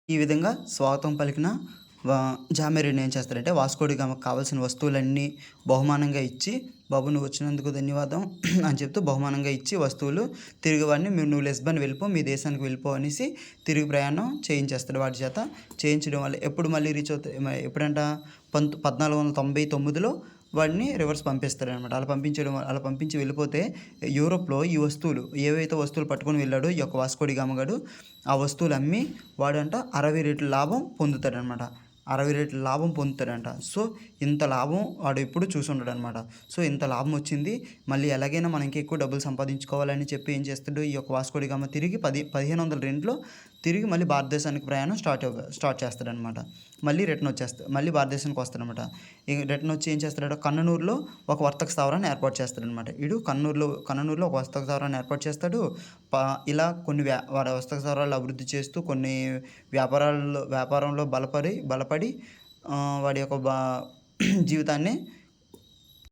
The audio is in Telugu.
ఈ విధంగా స్వాగతం పలికిన వా జామిరీని ఏం చేస్తారంటే వాస్కోడి గామాకు కావాల్సిన వస్తువులన్నీ బహుమానంగా ఇచ్చి, "బాబు నువ్వు వచ్చినందుకు ధన్యవాదం" అని చెప్తూ బహుమానంగా ఇచ్చి వస్తువులు తిరిగి వాడిని "నువ్వు లిస్బన్ వెళ్ళిపో, మీ దేశానికి వెళ్ళిపో" అనేసి తిరిగి ప్రయాణం చేయించేస్తాడు వాడి చేత. చేయించడం వల్ల ఎప్పుడు మళ్ళీ రీచ్ అవుతాయి ఎప్పుడంట 1499లో వాడిని రివర్స్ పంపిస్తారనమాట. అలా పంపించి వెళ్ళిపోతే యూరోప్‌లో ఈ వస్తువులు ఏవైతే వస్తువులు పట్టుకొని వెళ్ళాడో ఈ యొక్క వాస్కోడి గామ గాడు, ఆ వస్తువులు అమ్మి వాడంట 60 రెట్ల లాభం పొందుతాడనమాట. 60 రెట్ల లాభం పొందుతాడంట. సో, ఇంత లాభం వాడు ఎప్పుడు చూసుండడనమాట. సో, ఇంత లాభం వచ్చింది. మళ్ళీ ఎలాగైనా మనం ఇంకా ఎక్కువ డబ్బులు సంపాదించుకోవాలని చెప్పి ఏం చేస్తాడు ఈ యొక్క వాస్కోడి గామ తిరిగి 1502లో తిరిగి మళ్ళీ భారతదేశానికి ప్రయాణం స్టార్ట్ చేస్తాడనమాట. మళ్ళీ భారతదేశానికి వస్తాడనమాట. రిటర్న్ వచ్చి ఏం చేస్తాడు కన్ననూరులో ఒక వర్తక స్థావరాన్ని ఏర్పాటు చేస్తాడనమాట. ఈడు కన్ననూరులో ఒక వర్తక స్థావరాన్ని ఏర్పాటు చేస్తాడు. ఇలా కొన్ని వాడి వర్తక స్థావరాలు అభివృద్ధి చేస్తూ కొన్ని వ్యాపారంలో బలపడి వాడి యొక్క జీవితాన్ని